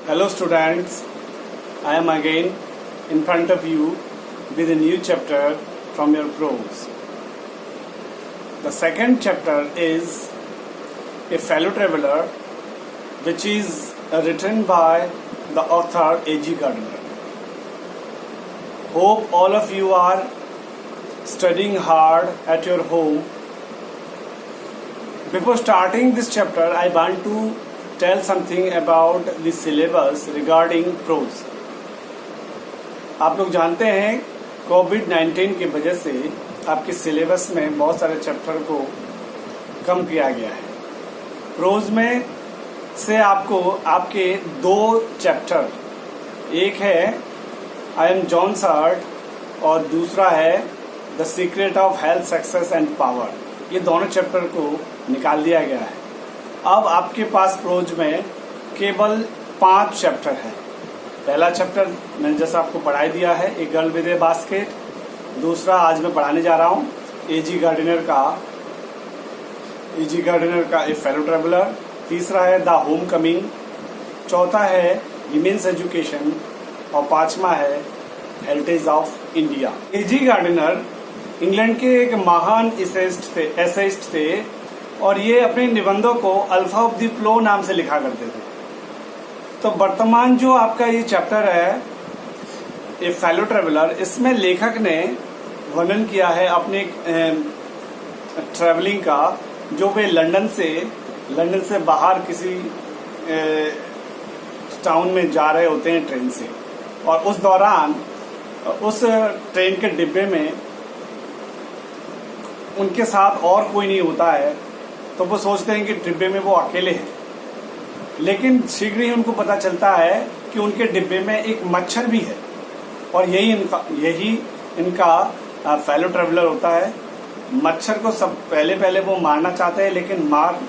Hello students, I am again in front of you with a new chapter from your prose. The second chapter is A Fellow Traveler, which is written by the author A.G. Gardiner. Hope all of you are studying hard at your home. Before starting this chapter, I want to tell something about the syllabus regarding prose. आप लोग जानते हैं कोविड-19 की वजह से आपके syllabus में बहुत सारे चैप्टर को कम किया गया है। प्रोज में से आपको आपके दो चैप्टर, एक है आई एम जॉन सार्ट और दूसरा है the secret of health success and power, ये दोनों चैप्टर को निकाल दिया गया है। अब आपके पास प्रोज में केवल 5 चैप्टर है। पहला चैप्टर मैंने जैसा आपको पढ़ाई दिया है, a girl with A basket. दूसरा आज मैं पढ़ाने जा रहा हूँ एजी गार्डिनर का ए फेलो ट्रेवलर। तीसरा है द होम कमिंग। चौथा है विमेन्स एजुकेशन और पांचवा है heritage of India. AG Gardiner England के एक महान एसेइस्ट थे और ये अपने निबंधों को अल्फा ऑफ द प्लो नाम से लिखा करते थे। तो वर्तमान जो आपका ये चैप्टर है ए फेलो ट्रेवलर, इसमें लेखक ने वर्णन किया है अपने ट्रैवलिंग का, जो वे लंदन से बाहर किसी टाउन में जा रहे होते हैं ट्रेन से, और उस दौरान उस ट्रेन के डिब्बे में उनके साथ और कोई नहीं होता है, तो वो सोचते हैं कि डिब्बे में वो अकेले हैं। लेकिन शीघ्र ही उनको पता चलता है कि उनके डिब्बे में एक मच्छर भी है, और यही इनका फेलो ट्रेवलर होता है। मच्छर को सब पहले वो मारना चाहते हैं, लेकिन मार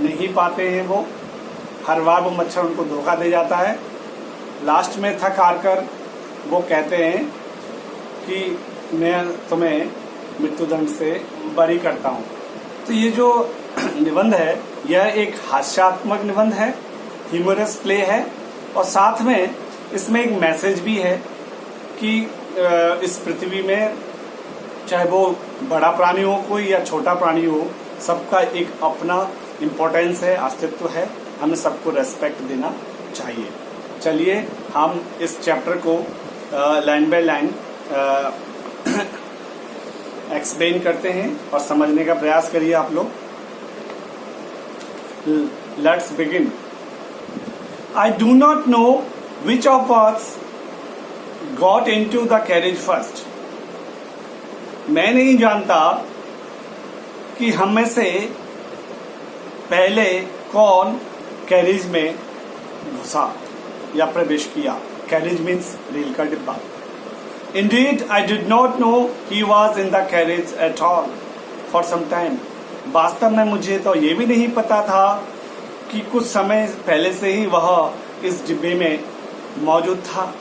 नहीं पाते हैं। वो हर बार वो मच्छर उनको धोखा दे जाता है। लास्ट में थक हार कर वो कहते हैं कि मैं तुम्हें मृत्युदंड से बरी करता हूँ। तो ये जो निबंध है यह एक हास्यात्मक निबंध है, ह्यूमरस प्ले है, और साथ में इसमें एक मैसेज भी है कि इस पृथ्वी में चाहे वो बड़ा प्राणी हो कोई या छोटा प्राणी हो, सबका एक अपना इम्पोर्टेंस है, अस्तित्व है, हमें सबको रेस्पेक्ट देना चाहिए। चलिए हम इस चैप्टर को लाइन बाय लाइन एक्सप्लेन करते हैं और समझने का प्रयास करिए आप लोग। Let's begin. I do not know which of us got into the carriage first. मैं नहीं जानता कि हम में से पहले कौन कैरेज में घुसा या प्रवेश किया। कैरेज मीन्स रेल का डिब्बा। Indeed, I did not know he was in the carriage at all for some time. वास्तव में मुझे तो ये भी नहीं पता था कि कुछ समय पहले से ही वह इस डिब्बे में मौजूद था।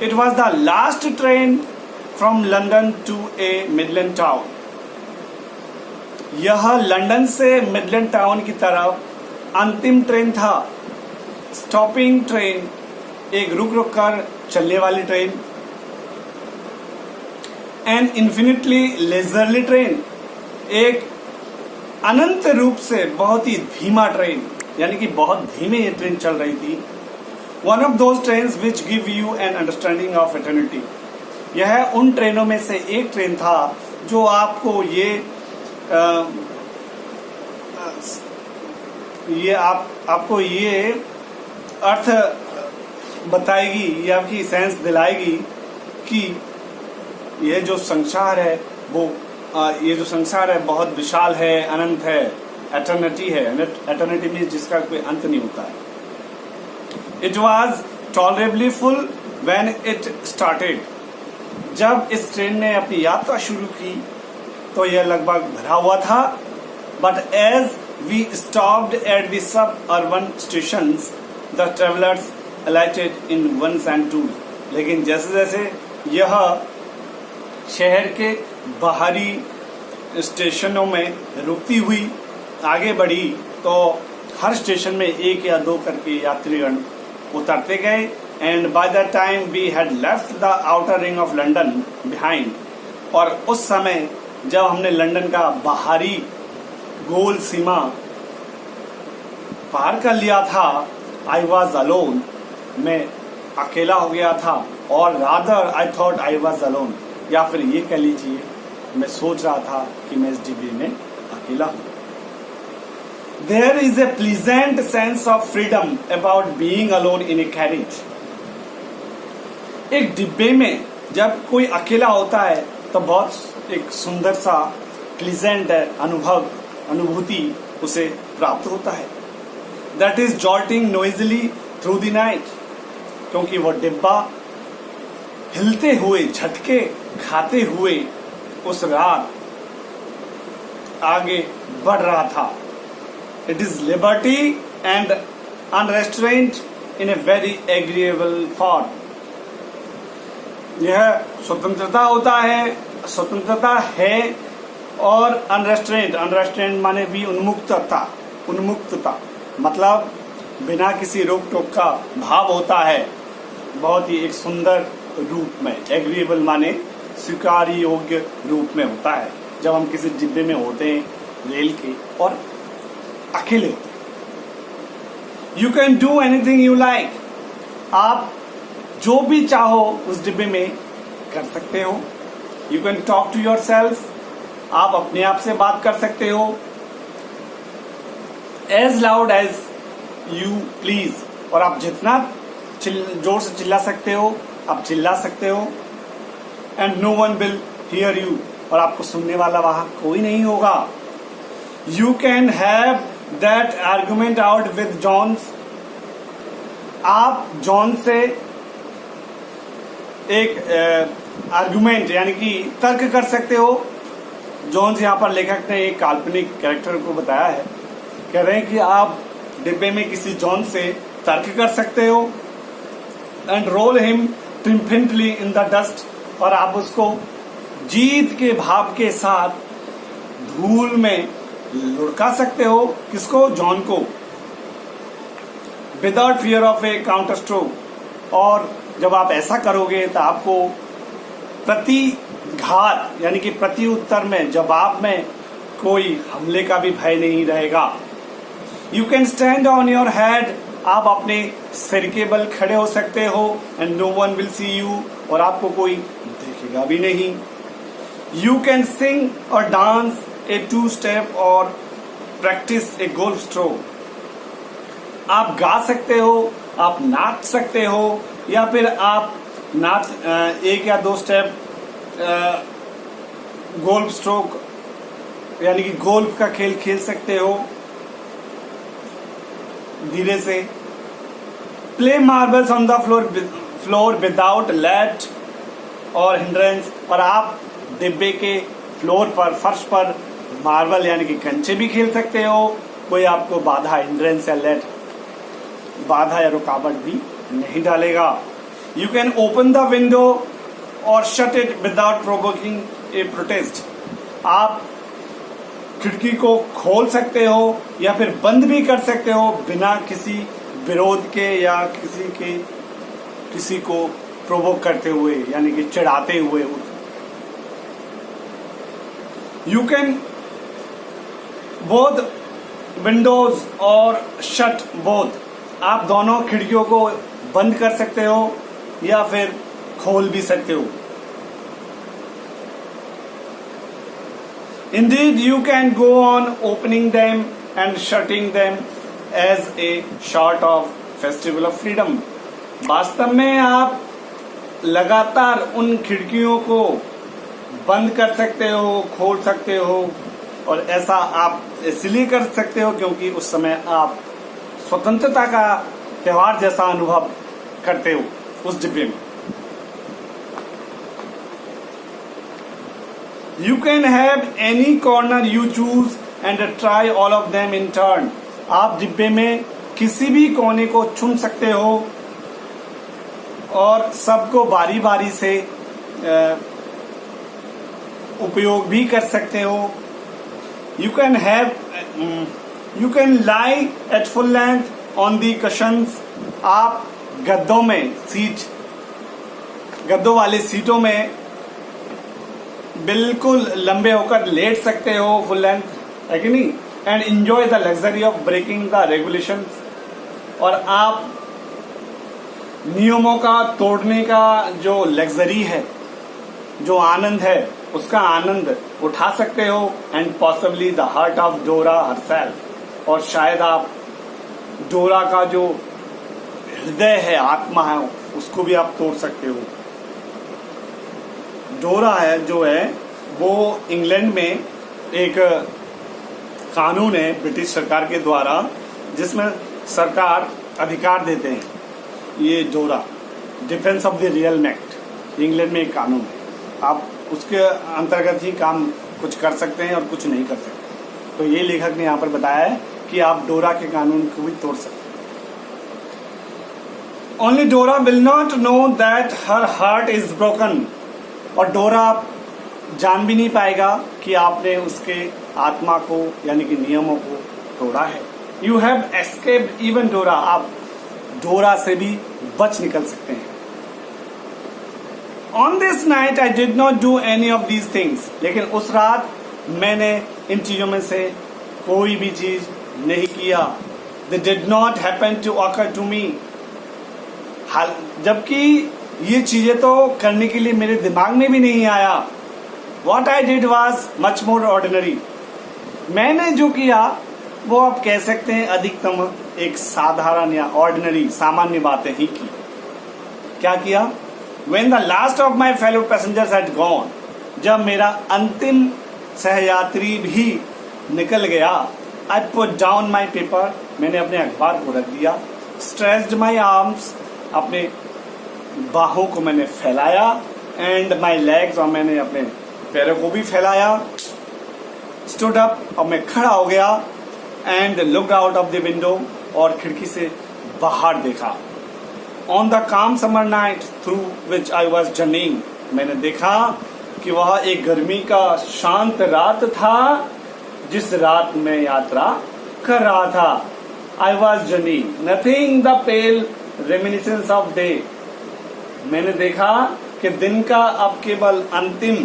It was the last train from London to a Midland town. यह लंदन से मिडलैंड टाउन की तरफ अंतिम ट्रेन था। स्टॉपिंग ट्रेन, एक रुक कर चलने वाली train. An infinitely leisurely train, एक अनंत रूप से बहुत ही धीमा ट्रेन, यानी कि बहुत धीमे ये ट्रेन चल रही थी। One of those trains which give you an understanding of eternity, यह उन ट्रेनों में से एक ट्रेन था जो आपको आपको ये अर्थ बताएगी, ये आपकी सेंस दिलाएगी कि यह जो संसार है बहुत विशाल है, अनंत है, एटर्निटी है। एटर्निटी मीन्स जिसका कोई अंत नहीं होता है। It was tolerably full when it started, जब इस ट्रेन ने अपनी यात्रा शुरू की तो यह लगभग भरा हुआ था। But as we stopped at the suburban stations the travellers alighted in ones and twos, लेकिन जैसे जैसे यह शहर के बाहरी स्टेशनों में रुकती हुई आगे बढ़ी तो हर स्टेशन में एक या दो करके यात्रीगण उतरते गए and by the time we had left the outer ring of London behind, और उस समय जब हमने लंदन का बाहरी गोल सीमा पार कर लिया था, आई वॉज अलोन, मैं अकेला हो गया था, और rather I thought I was alone, या फिर ये कह लीजिए मैं सोच रहा था कि मैं इस डिब्बे में अकेला हूं। There is a pleasant sense of freedom about being alone in a carriage. एक डिब्बे में जब कोई अकेला होता है तो बहुत एक सुंदर सा प्लीजेंट अनुभूति उसे प्राप्त होता है। That is jolting noisily through the night, क्योंकि वो डिब्बा हिलते हुए झटके खाते हुए उस रात आगे बढ़ रहा था। It is liberty and unrestraint in a very agreeable form. यह स्वतंत्रता होता है, स्वतंत्रता है, और अनरेस्ट्रेंट माने भी उन्मुक्तता मतलब बिना किसी रोक टोक का भाव होता है, बहुत ही एक सुंदर रूप में। एग्रीएबल माने स्वीकार योग्य रूप में होता है जब हम किसी डिब्बे में होते हैं रेल के और अकेले होते हैं। You can do anything you like, आप जो भी चाहो उस डिब्बे में कर सकते हो। You can talk to yourself, आप अपने आप से बात कर सकते हो। As loud as you please, और आप जितना जोर से चिल्ला सकते हो आप चिल्ला सकते हो। And no one will hear you, और आपको सुनने वाला वहां कोई नहीं होगा। You can have that argument out with Jones, आप जॉन से एक आर्गुमेंट यानी कि तर्क कर सकते हो। जॉन्स यहाँ पर लेखक ने एक काल्पनिक कैरेक्टर को बताया है, कह रहे हैं कि आप डिब्बे में किसी जॉन से तर्क कर सकते हो। And roll him triumphantly in the dust, और आप उसको जीत के भाव के साथ धूल में लुढ़का सकते हो। किसको? जॉन को। Without fear of A counter stroke, और जब आप ऐसा करोगे तो आपको प्रतिघात यानी कि प्रति उत्तर में, जवाब में कोई हमले का भी भय नहीं रहेगा। You can stand on your head, आप अपने सिर के बल खड़े हो सकते हो। And no one will see you, और आपको कोई देखेगा भी नहीं। यू कैन सिंग और डांस ए 2 स्टेप और प्रैक्टिस ए गोल्फ स्ट्रोक, आप गा सकते हो, आप नाच सकते हो, या फिर आप नाच 1 या 2 स्टेप गोल्फ स्ट्रोक यानी कि गोल्फ का खेल खेल सकते हो धीरे से। Play marbles on the floor without let or hindrance, और आप डिब्बे के फ्लोर पर, फर्श पर मार्बल यानी कि कंचे भी खेल सकते हो। कोई आपको बाधा, हिंड्रेंस या लेट, बाधा या रुकावट भी नहीं डालेगा। You can open the window और shut it without provoking a protest, आप खिड़की को खोल सकते हो या फिर बंद भी कर सकते हो बिना किसी विरोध के या किसी को प्रोवोक करते हुए यानी कि चिढ़ाते हुए। यू कैन बोथ विंडोज और शट बोथ, आप दोनों खिड़कियों को बंद कर सकते हो या फिर खोल भी सकते हो। Indeed, you can go on opening them and shutting them as a sort of festival of freedom. वास्तव में आप लगातार उन खिड़कियों को बंद कर सकते हो, खोल सकते हो, और ऐसा आप इसलिए कर सकते हो क्योंकि उस समय आप स्वतंत्रता का त्योहार जैसा अनुभव करते हो उस डिब्बे में। You can have any corner you choose and try all of them in turn. आप डिब्बे में किसी भी कोने को चुन सकते हो और सबको बारी बारी से उपयोग भी कर सकते हो। You can lie at full length on the cushions. आप गद्दों वाली सीटों में बिल्कुल लंबे होकर लेट सकते हो, फुल लेंथ, है कि नहीं, and enjoy the luxury of breaking the regulations. और आप नियमों का तोड़ने का जो लग्जरी है, जो आनंद है, उसका आनंद उठा सकते हो। And possibly the heart of डोरा हरसेल्फ, और शायद आप डोरा का जो हृदय है, आत्मा है, उसको भी आप तोड़ सकते हो। डोरा है जो है वो इंग्लैंड में एक कानून है ब्रिटिश सरकार के द्वारा, जिसमें सरकार अधिकार देते हैं। ये डोरा defence of the real act England में एक कानून है, आप उसके अंतर्गत ही काम कुछ कर सकते हैं और कुछ नहीं कर सकते। तो ये लेखक ने यहाँ पर बताया है कि आप डोरा के कानून को भी तोड़ सकते हैं। ओनली डोरा will not know that her heart is broken, और डोरा जान भी नहीं पाएगा कि आपने उसके आत्मा को यानी कि नियमों को तोड़ा है। यू हैव एस्केप्ड इवन डोरा, आप डोरा से भी बच निकल सकते हैं। On this night I did not do any of these things, लेकिन उस रात मैंने इन चीजों में से कोई भी चीज नहीं किया। They did not happen to occur to me, जबकि ये चीजें तो करने के लिए मेरे दिमाग में भी नहीं आया। What I did was much more ordinary, मैंने जो किया वो आप कह सकते हैं अधिकतम एक साधारण या ऑर्डिनरी सामान्य बातें ही की। क्या किया? When the last of my fellow passengers had gone, जब मेरा अंतिम सहयात्री भी निकल गया, I put down my paper, मैंने अपने अखबार को रख दिया। Stretched my arms, अपने बाहों को मैंने फैलाया। And my legs, और मैंने अपने पैरों को भी फैलाया। Stood up, और मैं खड़ा हो गया। And looked out of the window, और खिड़की से बाहर देखा। On the calm summer night through which I was journeying, मैंने देखा कि वह एक गर्मी का शांत रात था जिस रात में यात्रा कर रहा था। I was journeying, nothing the pale reminiscence of day, मैंने देखा कि दिन का अब केवल अंतिम,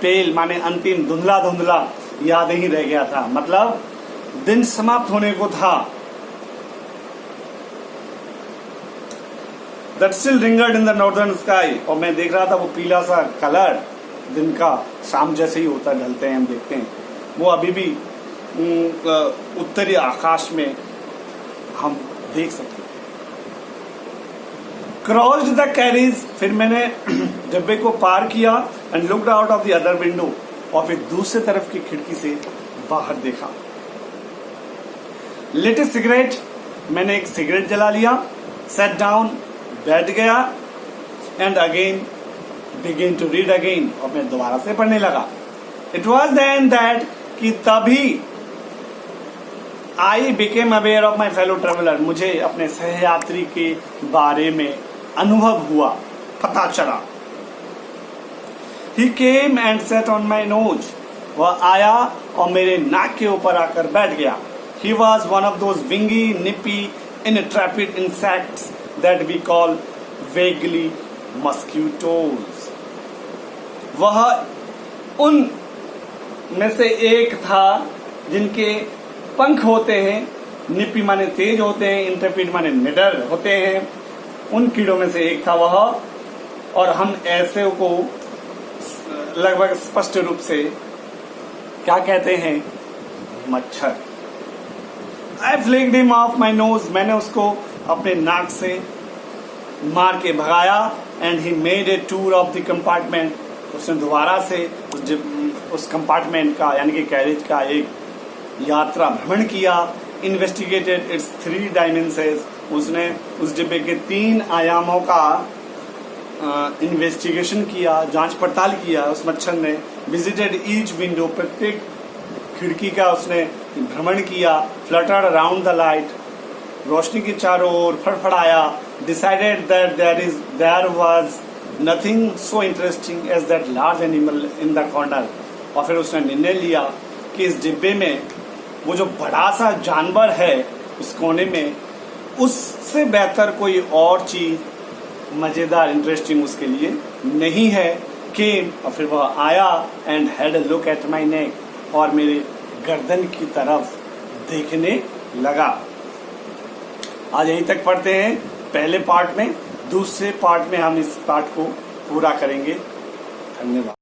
पेल माने अंतिम, धुंधला धुंधला याद ही रह गया था, मतलब दिन समाप्त होने को था। That still lingered in the northern sky, और मैं देख रहा था वो पीला सा कलर दिन का शाम जैसे ही होता, ढलते हैं हम देखते हैं, वो अभी भी उत्तरी आकाश में हम देख सकते थे। Crossed the carriage, फिर मैंने डब्बे को पार किया। And looked out of the other window, और फिर दूसरे तरफ की खिड़की से बाहर देखा। Lit a cigarette, मैंने एक सिगरेट जला लिया। Sat down, बैठ गया। And again begin to read again, और मैं दोबारा से पढ़ने लगा। इट वॉज देन दैट, कि तभी I became aware of my fellow traveller, मुझे अपने सहयात्री के बारे में अनुभव हुआ, पता चला। He came and sat on my nose, वह आया और मेरे नाक के ऊपर आकर बैठ गया। He was one of those wingy nippy intrepid insects that we call vaguely mosquitoes, वह उन में से एक था जिनके पंख होते हैं, निपी माने तेज होते हैं, इंट्रेपिड माने निडर होते हैं, उन कीड़ों में से एक था वह। और हम ऐसे को लगभग स्पष्ट रूप से क्या कहते हैं? मच्छर। I flicked him off my nose, मैंने उसको अपने नाक से मार के भगाया। And he made a tour of the compartment, उसने दोबारा से उस कंपार्टमेंट का यानी कि कैरेज का एक यात्रा भ्रमण किया। Investigated its 3 dimensions, उसने उस डिब्बे के 3 आयामों का इन्वेस्टिगेशन किया, जांच पड़ताल किया उस मच्छर ने। Visited each window, प्रत्येक खिड़की का उसने भ्रमण किया। फ्लटर्ड अराउंड द लाइट, रोशनी के चारों ओर फड़फड़ाया। Decided that there was nothing so interesting as that large animal in the corner, और फिर उसने निर्णय लिया कि इस डिब्बे में वो जो बड़ा सा जानवर है उस कोने में, उससे बेहतर कोई और चीज मजेदार इंटरेस्टिंग उसके लिए नहीं है कि और फिर वह आया and had a look at my नेक और मेरे गर्दन की तरफ देखने लगा। आज यहीं तक पढ़ते हैं पहले पार्ट में। दूसरे पार्ट में हम इस पार्ट को पूरा करेंगे। धन्यवाद।